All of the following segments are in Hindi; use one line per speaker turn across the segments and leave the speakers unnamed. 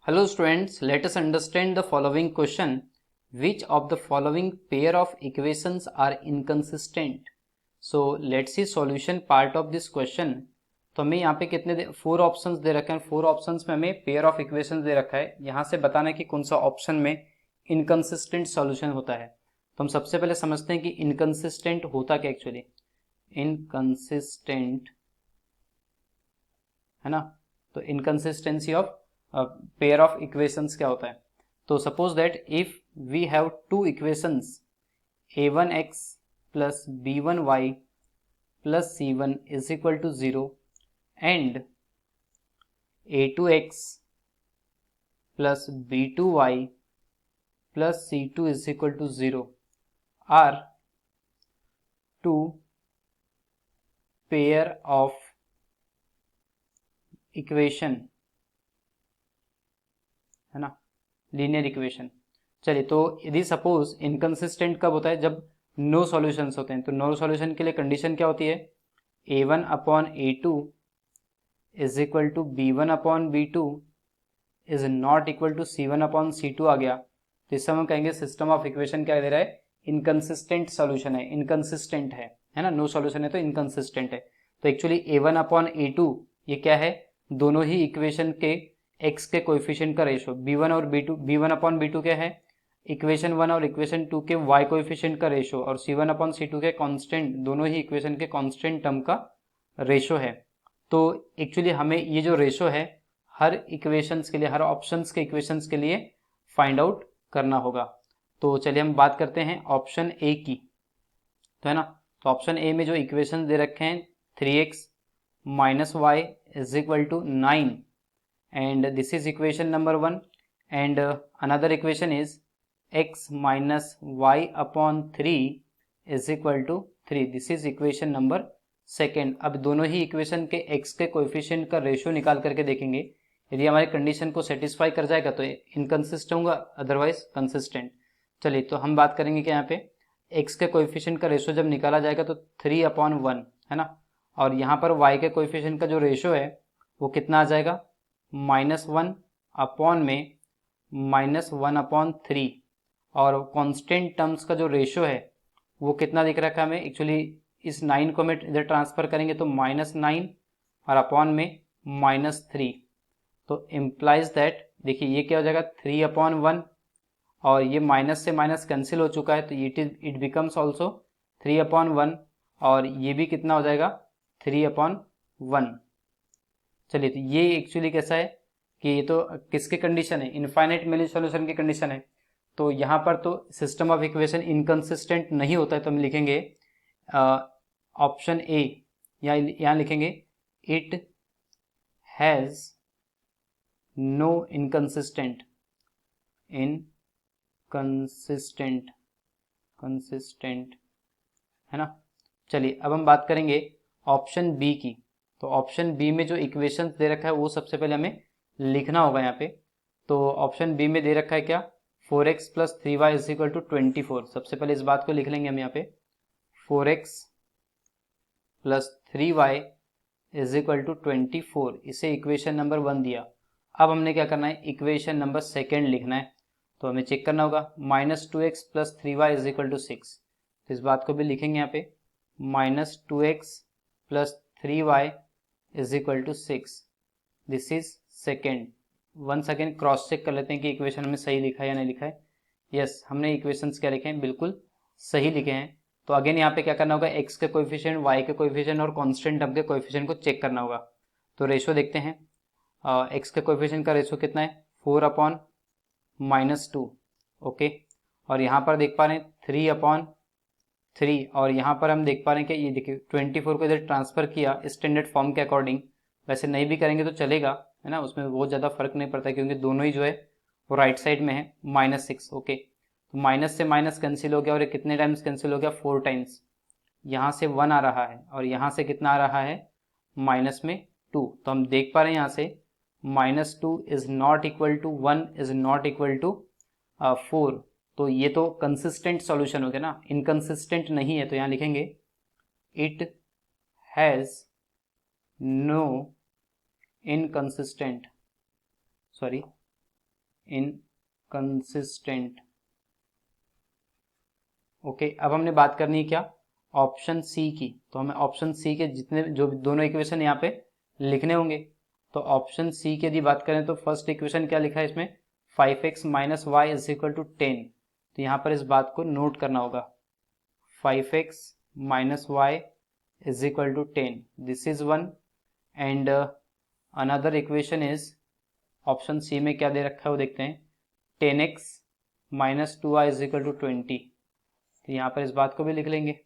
Hello students, let us understand the following question. Which of the following pair of equations are inconsistent? So let's see solution part of this question. तो हमें यहाँ पे कितने 4 ऑप्शंस दे रखे हैं। 4 ऑप्शंस में हमें पेयर ऑफ इक्वेशंस दे रखा है। यहाँ से बताना है कि कौन सा ऑप्शन में इनकंसिस्टेंट सॉल्यूशन होता है। तो हम सबसे पहले समझते हैं कि इनकंसिस्टेंट होता क्या एक्चुअली। इनकंसिस्टेंट है ना, तो inconsistency of pair of equations क्या होता है। तो suppose that if we have two equations a1x plus b1y plus c1 is equal to 0 and a2x plus b2y plus c2 is equal to 0 are two pair of equation है ना, लीनियर इक्वेशन। चलिए, तो यदि सपोज इनकंसिस्टेंट कब होता है, जब नो सॉल्यूशंस होते हैं। तो नो सॉल्यूशन के लिए कंडीशन क्या होती है, a1 upon a2 is equal to b1 upon b2 is not equal to c1 upon c2 आ गया। तो इस समय हम कहेंगे सिस्टम ऑफ इक्वेशन क्या दे रहा है, इनकंसिस्टेंट सॉल्यूशन है, इनकंसिस्टेंट है ना। नो सॉल्यूशन है तो इनकंसिस्टेंट है। तो एक्चुअली a1 अपॉन a2 ये क्या है, दोनों ही इक्वेशन के x के कोएफिशिएंट का रेशो। b1 और b2, b1 अपॉन b2 क्या है, इक्वेशन 1 और इक्वेशन 2 के y कोएफिशिएंट का रेशो, और c1 अपॉन c2 के कांस्टेंट, दोनों ही इक्वेशन के कांस्टेंट टर्म का रेशो है। तो एक्चुअली हमें ये जो रेशो है हर इक्वेशंस के लिए, हर ऑप्शंस के इक्वेशंस के लिए फाइंड आउट करना होगा। तो चलिए हम बात करते हैं ऑप्शन ए की, तो है ना। तो ऑप्शन ए में जो इक्वेशन दे रखे हैं 3x minus y is equal to 9 and this is equation number 1 and another equation is x minus y upon 3 is equal to 3. this is equation number 2. अब दोनों ही इक्वेशन के x के कोएफिशिएंट का रेशियो निकाल करके देखेंगे। यदि हमारी कंडीशन को सेटिस्फाई कर जाएगा तो इनकंसिस्टेंट होगा, अदरवाइज कंसिस्टेंट। चलिए, तो हम बात करेंगे कि यहाँ पे x के कोएफिशिएंट का रेशियो जब निकाला जाएगा तो 3 अपॉन 1 है ना, और यहाँ पर y के कोएफिशिएंट का जो रेशियो है वो कितना आ जाएगा, -1 अपॉन में -1 अपॉन 3, और कांस्टेंट टर्म्स का जो रेशियो है वो कितना दिख रखा है हमें। एक्चुअली इस 9 को हमें इधर ट्रांसफर करेंगे तो -9 और अपॉन में -3, तो इम्प्लाइज दैट, देखिए ये क्या हो जाएगा 3 अपॉन 1, और ये माइनस से माइनस कैंसिल हो चुका है तो इट बिकम्स ऑल्सो 3 अपॉन 1, और ये भी कितना हो जाएगा 3 अपॉन 1। चलिए, तो ये एक्चुअली कैसा है कि ये तो किसकी कंडीशन है, इनफाइनाइट मेनी सॉल्यूशन की कंडीशन है। तो यहाँ पर तो सिस्टम ऑफ इक्वेशन इनकंसिस्टेंट नहीं होता है, तो हम लिखेंगे ऑप्शन ए, या यहाँ लिखेंगे it has no inconsistent consistent है ना। चलिए, अब हम बात करेंगे ऑप्शन बी की। तो ऑप्शन बी में जो इक्वेशंस दे रखा है वो सबसे पहले हमें लिखना होगा यहाँ पे। तो ऑप्शन बी में दे रखा है क्या, 4x plus 3y is equal to 24। सबसे पहले इस बात को लिख लेंगे हम यहाँ पे, 4x plus 3y is equal to 24, इसे इक्वेशन नंबर 1 दिया। अब हमने क्या करना है, इक्वेशन नंबर 2 लिखना है। तो हमें चेक करना होगा, -2x plus 3y is equal to 6। तो इस बात को भी लिखेंगे यहाँ पे, -2x plus 3y is equal to 6। This is second. Once again cross check कर लेते हैं कि इक्वेशन में सही लिखा है या नहीं लिखा है। यस, हमने इक्वेशंस क्या लिखे हैं, बिल्कुल सही लिखे हैं। तो अगेन यहाँ पे क्या करना होगा, x के कोएफिशिएंट, y के कोएफिशिएंट और कांस्टेंट टर्म के कोएफिशिएंट को चेक करना होगा। तो रेशियो देखते हैं, x के कोएफिशिएंट का रेशियो कितना है, 4 अपॉन -2, ओके। और यहाँ पर देख पा रहे हैं 3 अपॉन 3, और यहाँ पर हम देख पा रहे हैं कि ये देखिए 24 को इधर ट्रांसफर किया स्टैंडर्ड फॉर्म के अकॉर्डिंग। वैसे नहीं भी करेंगे तो चलेगा, है ना, उसमें बहुत ज़्यादा फर्क नहीं पड़ता क्योंकि दोनों ही जो है वो राइट साइड में है, -6, ओके। तो माइनस से माइनस कैंसिल हो गया, और ये कितने टाइम्स कैंसिल हो गया, 4 टाइम्स। यहाँ से 1 आ रहा है और यहाँ से कितना आ रहा है, -2। तो हम देख पा रहे हैं यहाँ से -2 is not equal to 1 is not equal to 4। तो ये तो कंसिस्टेंट सॉल्यूशन हो गया ना, इनकंसिस्टेंट नहीं है। तो यहाँ लिखेंगे it has no inconsistent, sorry inconsistent. Okay, अब हमने बात करनी है क्या, ऑप्शन सी की। तो हमें ऑप्शन सी के जितने जो दोनों इक्वेशन यहाँ पे लिखने होंगे। तो ऑप्शन सी की यदि बात करें तो फर्स्ट इक्वेशन क्या लिखा है इसमें, 5x minus y is equal to 10। तो यहाँ पर इस बात को नोट करना होगा, 5x minus y is equal to 10, this is one. And another equation is, option C में क्या दे रखा है वो देखते हैं, 10x minus 2y is equal to 20। तो यहाँ पर इस बात को भी लिख लेंगे,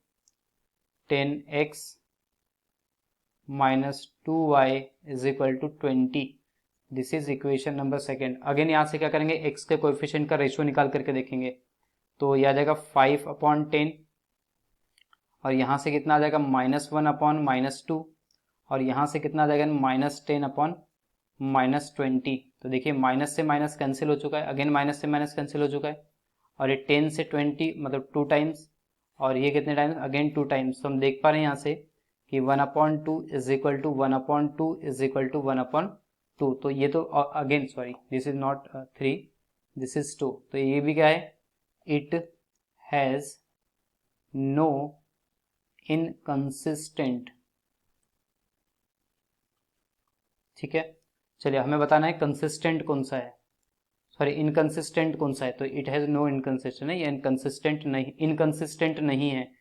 10x minus 2y is equal to 20, this is equation number second. Again यहाँ से क्या करेंगे, x के कोएफिशिएंट का रेशियो निकाल करके देखेंगे। तो यह आ जाएगा 5/10, और यहाँ से कितना आ जाएगा, -1/-2, और यहाँ से कितना आ जाएगा, -10/-20। तो देखिए माइनस से माइनस कैंसिल हो चुका है, अगेन माइनस से माइनस कैंसिल हो चुका है, और ये 10 से 20 मतलब 2 टाइम्स, और ये कितने टाइम्स, अगेन 2 टाइम्स। तो हम देख पा रहे हैं यहाँ से कि 1/2 is equal to 1/2 is equal to 1/2। तो ये तो again sorry, this is not 3, this is 2। तो ये भी क्या है, इट हैज नो इनकंसिस्टेंट। ठीक है, चलिए हमें बताना है कंसिस्टेंट कौन सा है, सॉरी इनकंसिस्टेंट कौन सा है। तो इट हैज नो इनकंसिस्टेंट है, या इनकंसिस्टेंट नहीं है।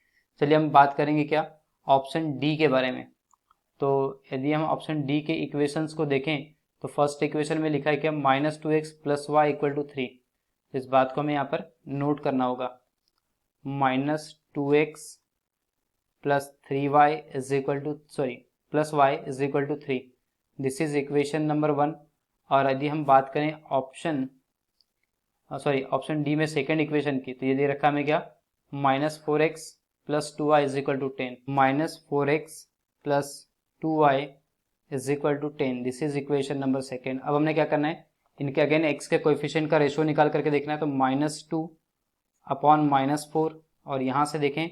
चलिए हम बात करेंगे क्या, ऑप्शन डी के बारे में। तो यदि हम ऑप्शन डी के इक्वेशंस को देखें तो फर्स्ट इक्वेशन में लिखा है क्या, -2x plus Y equal to 3। इस बात को हमें यहाँ पर नोट करना होगा, -2x plus 3y is equal to plus y is equal to 3, this is equation number 1। और यदि हम बात करें ऑप्शन ऑप्शन डी में सेकेंड इक्वेशन की, तो ये दे रखा हमें क्या, -4x plus 2y is equal to 10, -4x plus 2y is equal to 10, this is equation number second. अब हमने क्या करना है, इनके अगेन x के कोएफिशिएंट का रेशियो निकाल करके देखना है। तो -2/-4, और यहाँ से देखें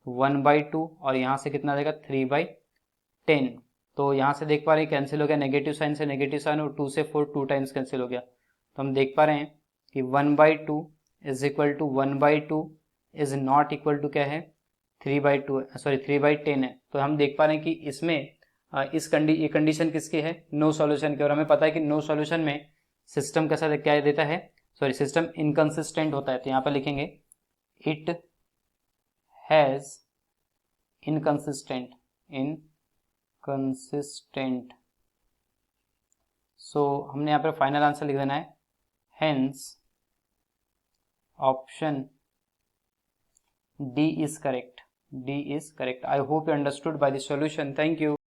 1/2, और यहाँ से कितना आ जाएगा, 3/10। तो यहाँ से देख पा रहे हैं कैंसिल हो गया, नेगेटिव साइन से नेगेटिव साइन, और 2 से 4 2 टाइम्स कैंसिल हो गया। तो हम देख पा रहे हैं कि 1/2 is equal to 1/2 is not equal to क्या है, 3/10 है। तो हम देख पा रहे हैं कि इसमें ये कंडीशन किसकी है, नो सॉल्यूशन की। और हमें पता है कि नो सॉल्यूशन में सिस्टम कैसा क्या देता है, सिस्टम इनकंसिस्टेंट होता है। तो यहाँ पर लिखेंगे इट हैज इनकंसिस्टेंट। सो हमने यहाँ पर फाइनल आंसर लिख देना है, hence option D is correct. I hope you understood by the solution. Thank you.